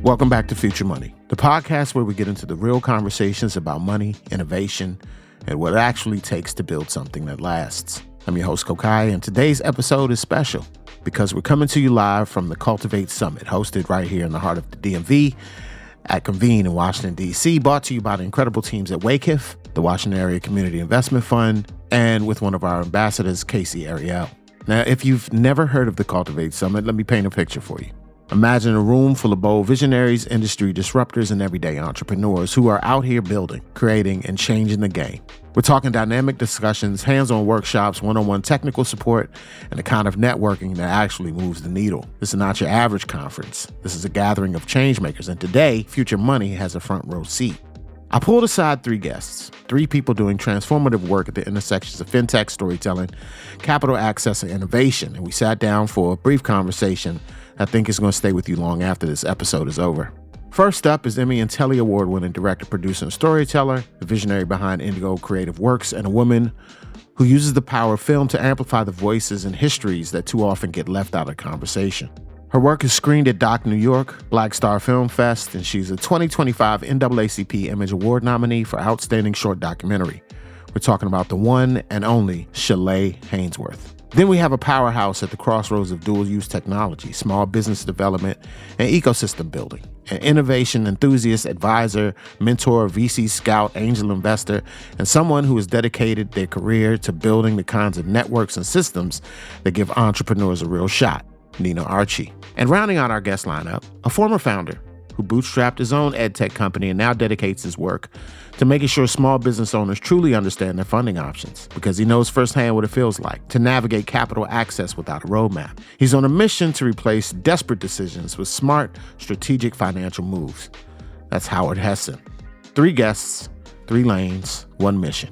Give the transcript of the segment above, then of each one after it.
Welcome back to Future Money, the podcast where we get into the real conversations about money, innovation, and what it actually takes to build something that lasts. I'm your host, Kokayi, and today's episode is special because we're coming to you live from the Cultivate Summit, hosted right here in the heart of the DMV at Convene in Washington, D.C., brought to you by the incredible teams at WACIF, the Washington Area Community Investment Fund, and with one of our ambassadors, Casey Ariel. Now, if you've never heard of the Cultivate Summit, let me paint a picture for you. Imagine a room full of bold visionaries, industry disruptors, and everyday entrepreneurs who are out here building, creating, and changing the game. We're talking dynamic discussions, hands-on workshops, one-on-one technical support, and the kind of networking that actually moves the needle. This is not your average conference. This is a gathering of changemakers, and today, Future Money has a front row seat. I pulled aside three guests, three people doing transformative work at the intersections of fintech, storytelling, capital access, and innovation, and we sat down for a brief conversation I think is going to stay with you long after this episode is over. First up is Emmy and Telly Award-winning director, producer, and storyteller, the visionary behind Indigo Creative Works, and a woman who uses the power of film to amplify the voices and histories that too often get left out of conversation. Her work is screened at DOC New York, Black Star Film Fest, and she's a 2025 NAACP Image Award nominee for Outstanding Short Documentary. We're talking about the one and only Shalay Haynesworth. Then we have a powerhouse at the crossroads of dual-use technology, small business development, and ecosystem building. An innovation enthusiast, advisor, mentor, VC scout, angel investor, and someone who has dedicated their career to building the kinds of networks and systems that give entrepreneurs a real shot, Nina Archie. And rounding out our guest lineup, a former founder who bootstrapped his own edtech company and now dedicates his work to making sure small business owners truly understand their funding options, because he knows firsthand what it feels like to navigate capital access without a roadmap. He's on a mission to replace desperate decisions with smart, strategic financial moves. That's Howard Hesson. Three guests, three lanes, one mission: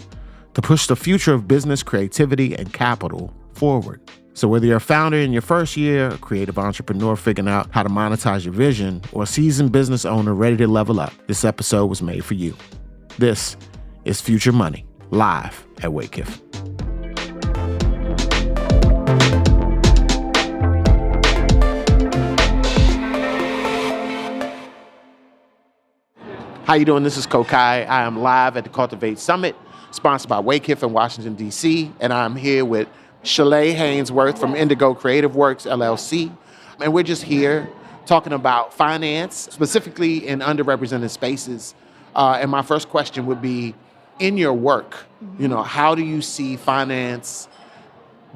to push the future of business, creativity, and capital forward. So whether you're a founder in your first year, a creative entrepreneur figuring out how to monetize your vision, or a seasoned business owner ready to level up, this episode was made for you. This is Future Money, live at WACIF. How you doing? This is Kokayi. I am live at the Cultivate Summit, sponsored by WACIF in Washington, D.C., and I'm here with Shalay Haynesworth from Indigo Creative Works, LLC. And we're just here talking about finance, specifically in underrepresented spaces. And my first question would be, in your work, how do you see finance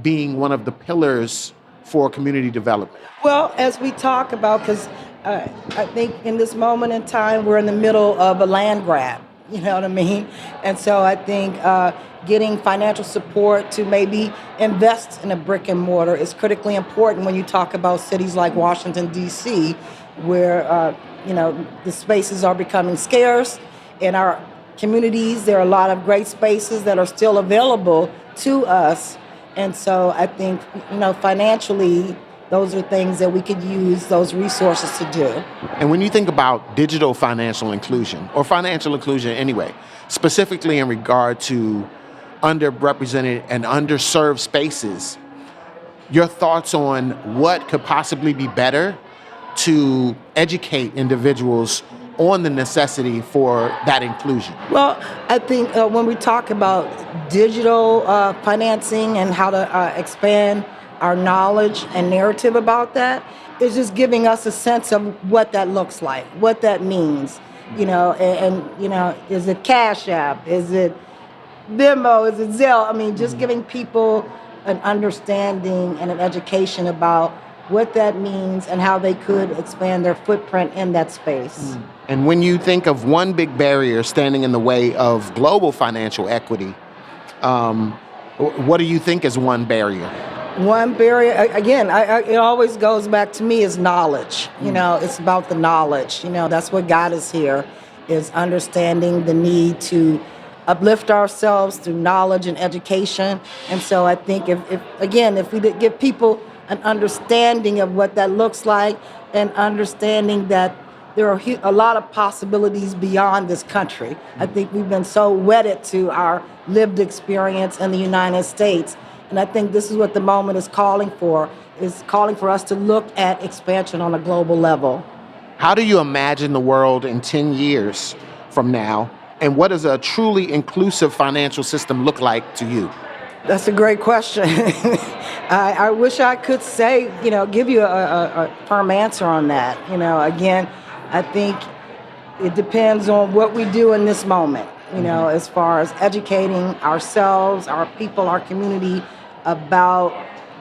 being one of the pillars for community development? Well, as we talk about, because I think in this moment in time, we're in the middle of a land grab, you know what I mean? And so I think getting financial support to maybe invest in a brick and mortar is critically important when you talk about cities like Washington, D.C., where, the spaces are becoming scarce. In our communities, there are a lot of great spaces that are still available to us. And so I think, financially, those are things that we could use those resources to do. And when you think about digital financial inclusion, or financial inclusion anyway, specifically in regard to underrepresented and underserved spaces, your thoughts on what could possibly be better to educate individuals on the necessity for that inclusion? Well, I think when we talk about digital financing and how to expand our knowledge and narrative about that, is just giving us a sense of what that looks like, what that means, is it Cash App? Is it Venmo? Is it Zelle? I mean, just giving people an understanding and an education about what that means and how they could expand their footprint in that space. And when you think of one big barrier standing in the way of global financial equity, what do you think is one barrier? One barrier, again, it always goes back to me, is knowledge. It's about the knowledge. That's what got us here, is understanding the need to uplift ourselves through knowledge and education. And so I think if we give people an understanding of what that looks like, and understanding that there are a lot of possibilities beyond this country. I think we've been so wedded to our lived experience in the United States. And I think this is what the moment is calling for us to look at expansion on a global level. How do you imagine the world in 10 years from now? And what does a truly inclusive financial system look like to you? That's a great question. I wish I could say, give you a firm answer on that. Again, I think it depends on what we do in this moment, as far as educating ourselves, our people, our community about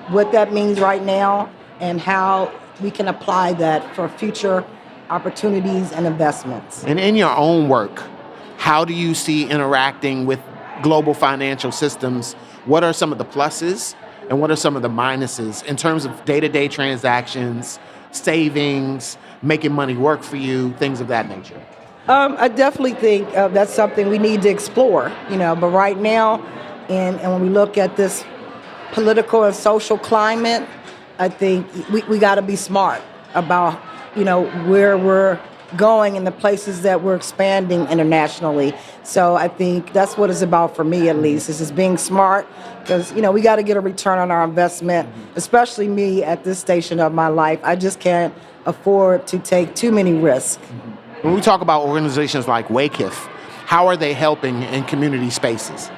what that means right now and how we can apply that for future opportunities and investments. And in your own work, how do you see interacting with global financial systems? What are some of the pluses and what are some of the minuses in terms of day-to-day transactions, savings, making money work for you, things of that nature? I definitely think that's something we need to explore, but right now, and when we look at this political and social climate, I think we got to be smart about, where we're going and the places that we're expanding internationally. So I think that's what it's about for me, at least, is just being smart because, we got to get a return on our investment, especially me at this station of my life. I just can't afford to take too many risks. When we talk about organizations like WACIF, how are they helping in community spaces?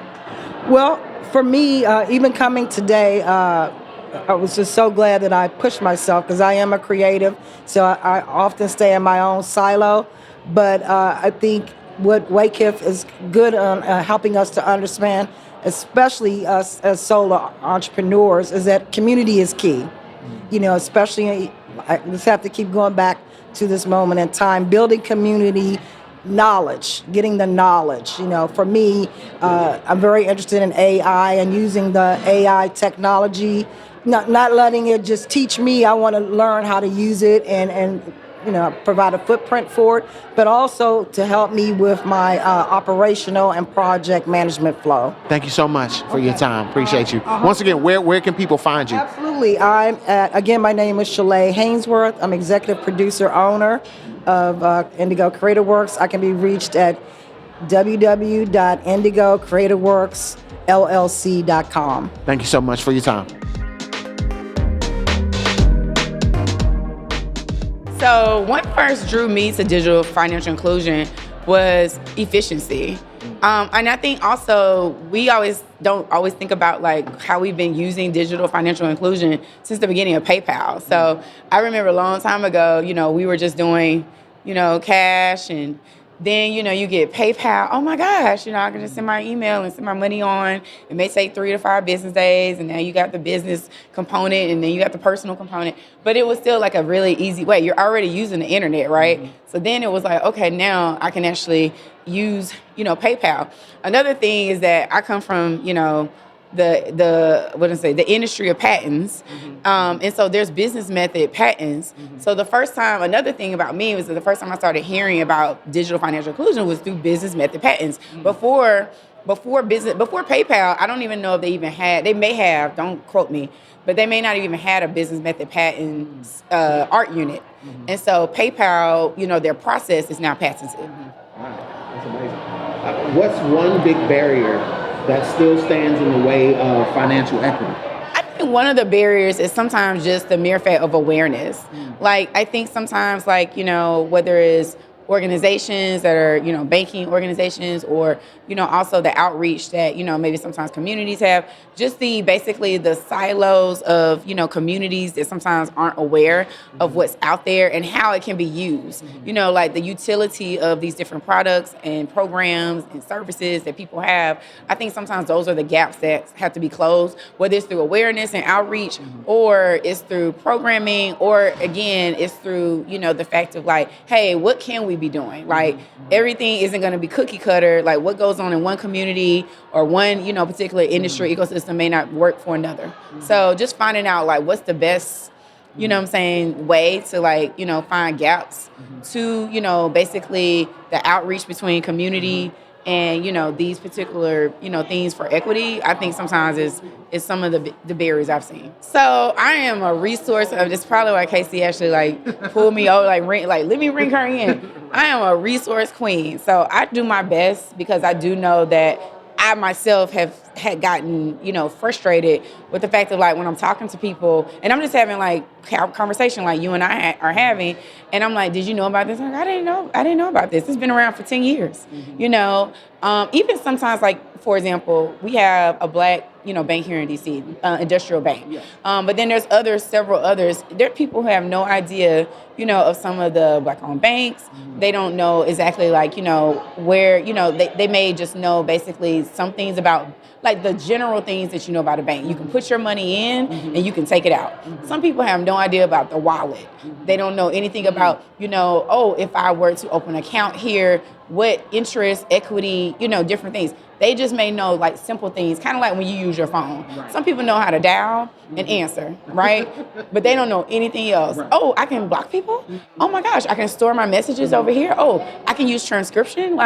Well, for me, even coming today, I was just so glad that I pushed myself because I am a creative, so I often stay in my own silo. But I think what WACIF is good on helping us to understand, especially us as solo entrepreneurs, is that community is key. Especially, I just have to keep going back to this moment in time, building community knowledge, getting the knowledge. For me, I'm very interested in AI and using the AI technology, not letting it just teach me. I want to learn how to use it and provide a footprint for it, but also to help me with my operational and project management flow. Thank you so much for your time. Appreciate you. Once again, where can people find you? Absolutely. Again, my name is Shalay Hainsworth. I'm executive producer, owner of Indigo Creative Works. I can be reached at www.indigocreativeworksllc.com. Thank you so much for your time. So what first drew me to digital financial inclusion was efficiency. And I think also we don't always think about like how we've been using digital financial inclusion since the beginning of PayPal. So I remember a long time ago, we were just doing, cash, and then, you get PayPal. Oh my gosh, I can just send my email and send my money on. It may take 3 to 5 business days, and now you got the business component, and then you got the personal component. But it was still like a really easy way. You're already using the internet, right? Mm-hmm. So then it was like, okay, now I can actually use, PayPal. Another thing is that I come from, the industry of patents. Mm-hmm. And so there's business method patents. Mm-hmm. So another thing about me was that the first time I started hearing about digital financial inclusion was through business method patents. Mm-hmm. Before PayPal, I don't even know if they may have, don't quote me, but they may not even had a business method patents art unit. Mm-hmm. And so PayPal, their process is now patented. Mm-hmm. Wow, that's amazing. What's one big barrier that still stands in the way of financial equity? I think one of the barriers is sometimes just the mere fact of awareness. Like, I think sometimes, whether it's organizations that are, banking organizations or, also the outreach that, maybe sometimes communities have, just basically the silos of, communities that sometimes aren't aware of what's out there and how it can be used. Like the utility of these different products and programs and services that people have. I think sometimes those are the gaps that have to be closed, whether it's through awareness and outreach or it's through programming or, again, it's through, the fact of like, hey, what can we be doing? Like, everything isn't going to be cookie cutter. Like, what goes on in one community or one, particular industry ecosystem may not work for another. So just finding out, like, what's the best, way to, find gaps to, basically the outreach between community and, these particular, things for equity, I think sometimes is some of the barriers I've seen. So I am a resource of this, probably why Casey actually pulled me over, let me bring her in. I am a resource queen. So I do my best because I do know that I myself had gotten, frustrated with the fact of like when I'm talking to people and I'm just having like conversation like you and I are having, and I'm like, did you know about this? I'm like, I didn't know about this. It's been around for 10 years, even sometimes like, for example, we have a black, bank here in DC, industrial bank. Yes. But then there's several others. There are people who have no idea, of some of the black-owned banks. They don't know exactly like, where, they may just know basically some things about like the general things that you know about a bank. You can put your money in and you can take it out. Some people have no idea about the wallet. They don't know anything about, if I were to open an account here, what interest, equity, different things. They just may know like simple things, kind of like when you use your phone. Right. Some people know how to dial and answer, right? But they don't know anything else. Right. Oh, I can block people? Oh my gosh, I can store my messages over here. Oh, I can use transcription.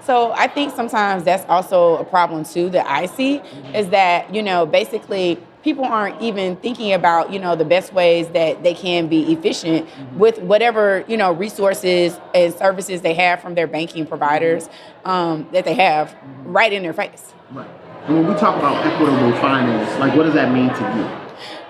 So I think sometimes that's also a problem too that I see is that, basically people aren't even thinking about, the best ways that they can be efficient with whatever, resources and services they have from their banking providers that they have right in their face. Right. And when we talk about equitable finance, like what does that mean to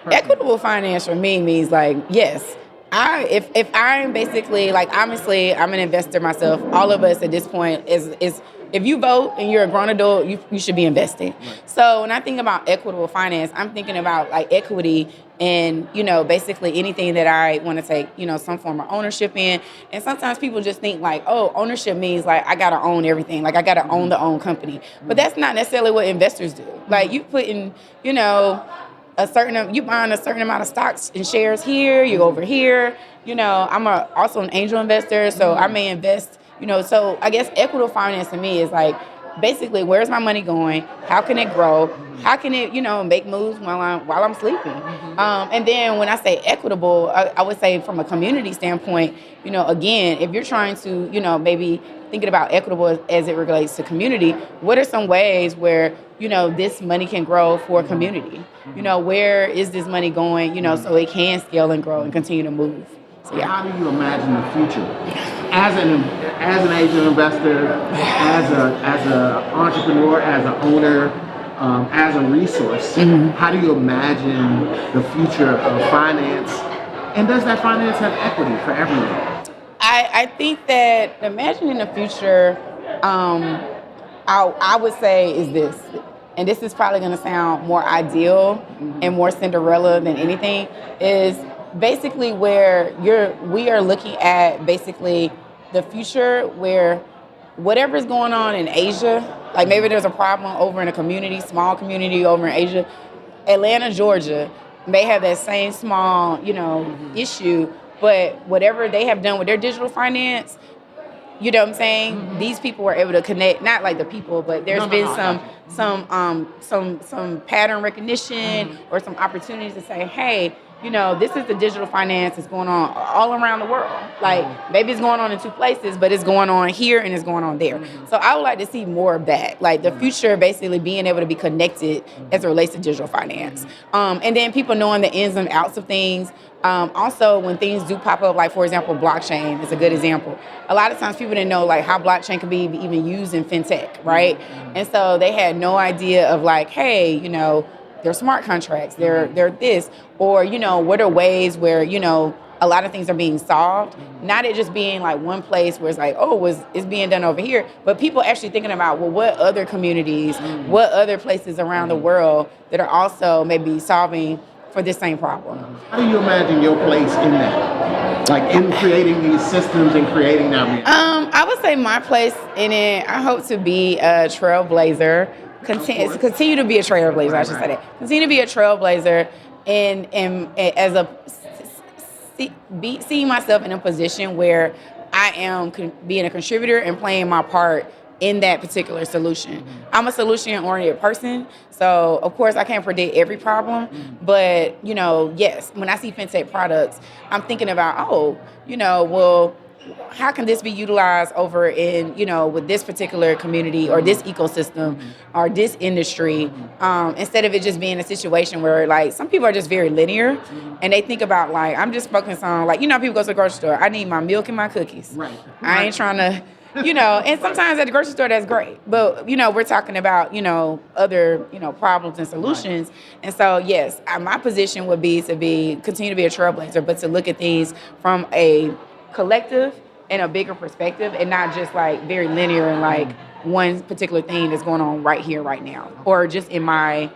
you? Equitable finance for me means like, yes, if I'm basically like, obviously I'm an investor myself. All of us at this point is if you vote and you're a grown adult, you should be investing. Right. So when I think about equitable finance, I'm thinking about like equity and, basically anything that I want to take, some form of ownership in. And sometimes people just think like, oh, ownership means like I got to own everything. Like I got to own the own company. But that's not necessarily what investors do. Like you put in, you buying a certain amount of stocks and shares here, you over here. I'm also an angel investor, so I may invest. So I guess equitable finance to me is like basically where's my money going? How can it grow? How can it, make moves while I'm sleeping? And then when I say equitable, I would say from a community standpoint, again, if you're trying to, maybe thinking about equitable as it relates to community, what are some ways where, this money can grow for a community? Where is this money going, so it can scale and grow and continue to move? So, yeah. How do you imagine the future? As an angel investor, as an entrepreneur, as an owner, as a resource, how do you imagine the future of finance? And does that finance have equity for everyone? I think that imagining the future, I would say is this, and this is probably going to sound more ideal and more Cinderella than anything, is basically where we are looking at basically the future where whatever's going on in Asia, like maybe there's a problem over in a community, small community over in Asia, Atlanta, Georgia, may have that same small, issue, but whatever they have done with their digital finance, you know what I'm saying? These people were able to connect, not like the people, but there's been some pattern recognition or some opportunities to say, hey, this is the digital finance that's going on all around the world. Like maybe it's going on in two places, but it's going on here and it's going on there. So I would like to see more of that. Like the future basically being able to be connected as it relates to digital finance. And then people knowing the ins and outs of things. Also, when things do pop up, like for example, blockchain is a good example. A lot of times people didn't know like how blockchain could be even used in fintech, right? And so they had no idea of like, hey, they're smart contracts, they're this, or, what are ways where, a lot of things are being solved, not it just being like one place where it's like, it's being done over here, but people actually thinking about, well, what other communities, what other places around the world that are also maybe solving for this same problem. How do you imagine your place in that? Like in creating these systems and creating that? I would say my place in it, I hope to be a trailblazer. Continue to be a trailblazer, I should say that. Continue to be a trailblazer and as seeing myself in a position where I am being a contributor and playing my part in that particular solution. I'm a solution-oriented person, so of course I can't predict every problem, but yes, when I see fintech products, I'm thinking about, well, how can this be utilized over in, with this particular community or this ecosystem or this industry, instead of it just being a situation where like some people are just very linear and they think about like, I'm just focused on like, people go to the grocery store, I need my milk and my cookies. Right. I ain't trying to, And sometimes at the grocery store, that's great. But, we're talking about, other, problems and solutions. And so, yes, my position would be to continue to be a trailblazer, but to look at things from a collective and a bigger perspective and not just like very linear and like one particular thing that's going on right here, right now, or just in my,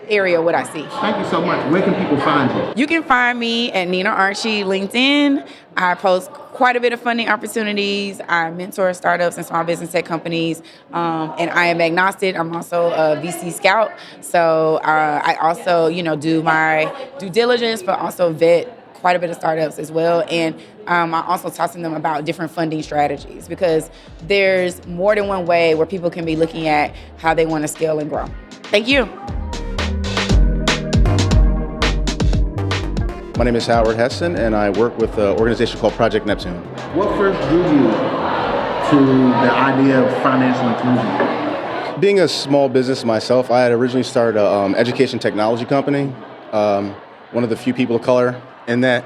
area what I see. Thank you so much. Where can people find you? You can find me at Nina Archie LinkedIn. I post quite a bit of funding opportunities. I mentor startups and small business tech companies, and I am agnostic. I'm also a VC scout, so I also, do my due diligence, but also vet quite a bit of startups as well. And I also talk to them about different funding strategies because there's more than one way where people can be looking at how they want to scale and grow. Thank you. My name is Howard Heston, and I work with an organization called Project Neptune. What first drew you to the idea of financial inclusion? Being a small business myself, I had originally started an education technology company, one of the few people of color in that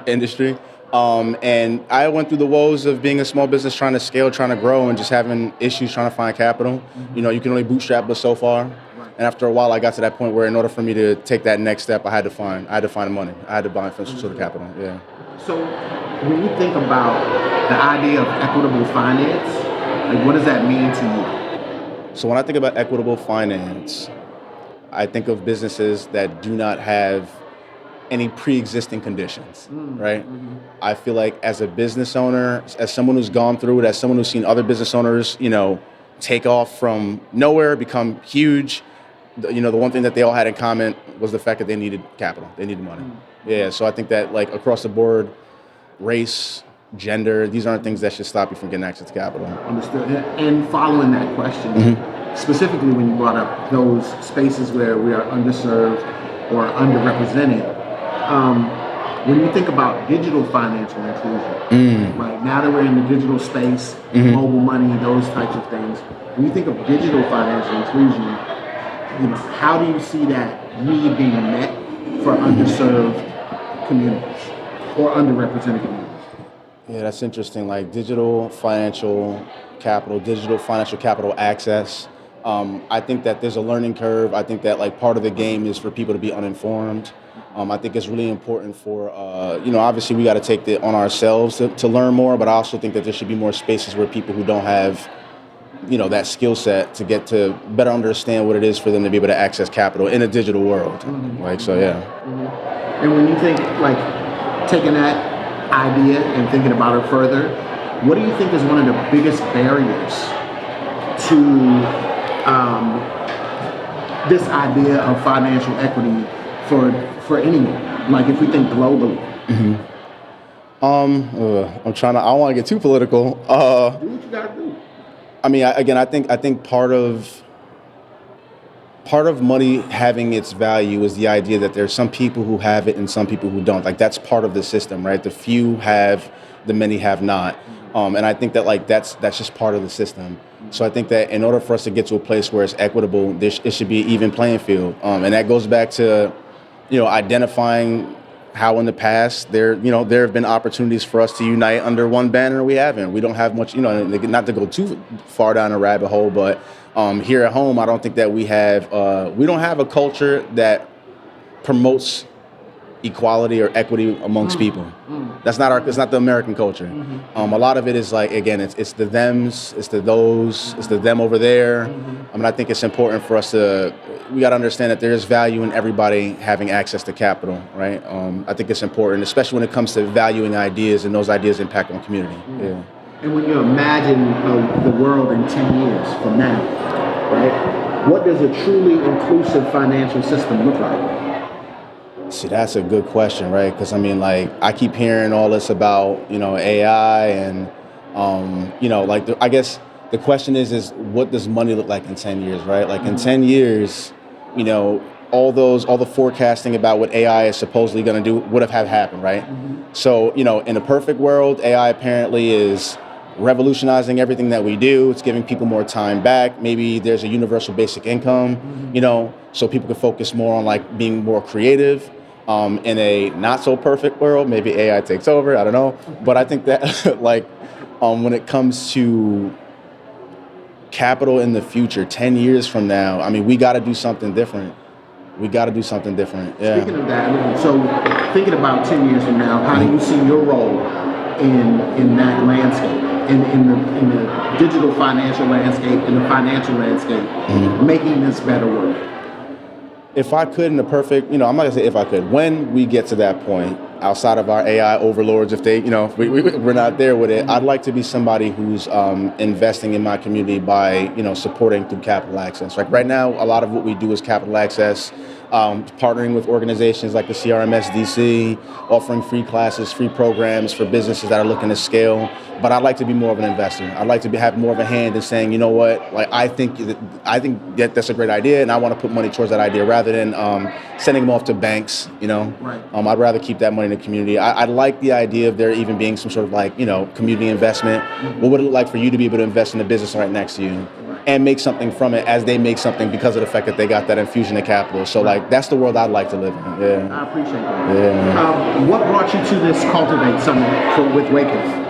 industry. And I went through the woes of being a small business, trying to scale, trying to grow, and just having issues trying to find capital. Mm-hmm. You can only bootstrap but so far. And after a while, I got to that point where in order for me to take that next step, I had to find money. I had to buy some sort of capital, yeah. So when you think about the idea of equitable finance, like what does that mean to you? So when I think about equitable finance, I think of businesses that do not have any pre-existing conditions, right? Mm-hmm. I feel like as a business owner, as someone who's gone through it, as someone who's seen other business owners, take off from nowhere, become huge, the one thing that they all had in common was the fact that they needed capital. They needed money. Yeah, so I think that like across the board, race, gender, these aren't things that should stop you from getting access to capital. Understood. And following that question, specifically when you brought up those spaces where we are underserved or underrepresented, when you think about digital financial inclusion, right now that we're in the digital space, mobile money, those types of things, when you think of digital financial inclusion, how do you see that need being met for underserved communities or underrepresented communities? Yeah, that's interesting. Like digital financial capital access. I think that there's a learning curve. I think that like part of the game is for people to be uninformed. I think it's really important for, obviously we got to take it on ourselves to learn more, but I also think that there should be more spaces where people who don't have, that skill set to get to better understand what it is for them to be able to access capital in a digital world. Like, so, yeah. And when you think, like, taking that idea and thinking about it further, what do you think is one of the biggest barriers to this idea of financial equity for anyone? Like if we think globally. I don't want to get too political. Do what you gotta do. I mean, I think part of money having its value is the idea that there's some people who have it and some people who don't. Like that's part of the system, right? The few have, the many have not. And I think that like that's just part of the system. So I think that in order for us to get to a place where it's equitable, it should be an even playing field. And that goes back to, identifying how in the past there have been opportunities for us to unite under one banner. We haven't. We don't have much, not to go too far down a rabbit hole, but here at home, I don't think that we don't have a culture that promotes equality or equity amongst people. It's not the American culture. A lot of it is like, again, it's the thems, it's the those, it's the them over there. I mean, I think it's important for us we got to understand that there is value in everybody having access to capital, right? I think it's important, especially when it comes to valuing ideas and those ideas impact on community. Yeah. And when you imagine the world in 10 years from now, right? What does a truly inclusive financial system look like? See, that's a good question, right? Because I mean, like, I keep hearing all this about, AI and, I guess the question is what does money look like in 10 years, right? Like in 10 years, all the forecasting about what AI is supposedly going to do would have happened, right? So, in a perfect world, AI apparently is revolutionizing everything that we do. It's giving people more time back. Maybe there's a universal basic income, so people can focus more on like being more creative. In a not so perfect world, maybe AI takes over. I don't know, but I think that like when it comes to capital in the future, 10 years from now, I mean, we got to do something different. Yeah. Speaking of that, so thinking about 10 years from now, how do you see your role in that landscape, in the digital financial landscape, in the financial landscape, making this better work? If I could, in the perfect, I'm not gonna say if I could, when we get to that point, outside of our AI overlords, if they, if we're not there with it, I'd like to be somebody who's investing in my community by, supporting through capital access. Like right now, a lot of what we do is capital access, partnering with organizations like the CRMS DC, offering free classes, free programs for businesses that are looking to scale. But I'd like to be more of an investor. I'd like to have more of a hand in saying, you know what, like I think that that's a great idea, and I want to put money towards that idea rather than sending them off to banks. Right. I'd rather keep that money in the community. I like the idea of there even being some sort of community investment. What would it look like for you to be able to invest in a business right next to you and make something from it as they make something because of the fact that they got that infusion of capital? So that's the world I'd like to live in. Yeah. I appreciate that. Yeah. What brought you to this Cultivate Summit with WACIF?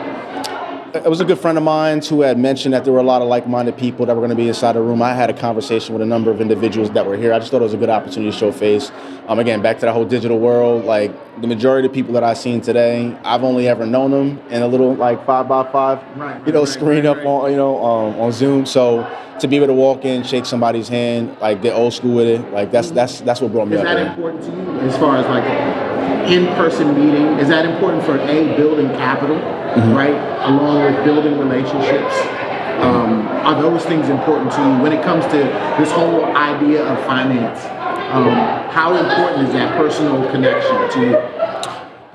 It was a good friend of mine who had mentioned that there were a lot of like-minded people that were going to be inside the room. I had a conversation with a number of individuals that were here. I just thought it was a good opportunity to show face. Again, back to that whole digital world, like the majority of the people that I've seen today, I've only ever known them in a little 5x5, screen up on Zoom. So to be able to walk in, shake somebody's hand, like get old school with it, that's what brought me up. Is that important to you as far as in-person meeting? Is that important for building capital, right, along with building relationships? Are those things important to you when it comes to this whole idea of finance? How important is that personal connection to you?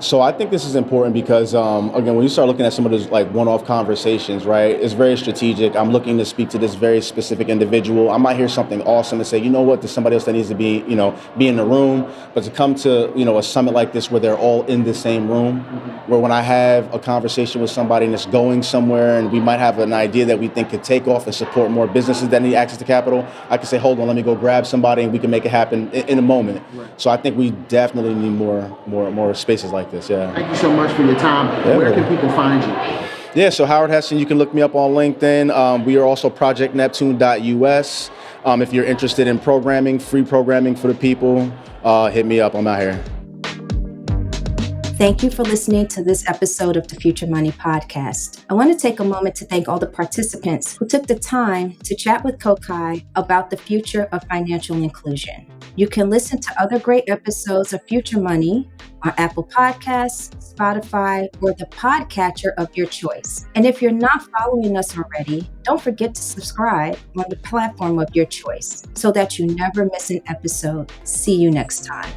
So I think this is important because, again, when you start looking at some of those one-off conversations, right, it's very strategic. I'm looking to speak to this very specific individual. I might hear something awesome and say, you know what, there's somebody else that needs to be in the room. But to come to, a summit like this where they're all in the same room, where when I have a conversation with somebody and it's going somewhere and we might have an idea that we think could take off and support more businesses that need access to capital, I can say, hold on, let me go grab somebody and we can make it happen in a moment. Right. So I think we definitely need more spaces like this. Yeah. Thank you so much for your time. Yeah, where can people find you? Yeah, so Howard Heston, you can look me up on LinkedIn. We are also projectneptune.us. If you're interested in programming, free programming for the people, hit me up. I'm out here. Thank you for listening to this episode of the Future Money Podcast. I want to take a moment to thank all the participants who took the time to chat with Kokayi about the future of financial inclusion. You can listen to other great episodes of Future Money on Apple Podcasts, Spotify, or the podcatcher of your choice. And if you're not following us already, don't forget to subscribe on the platform of your choice so that you never miss an episode. See you next time.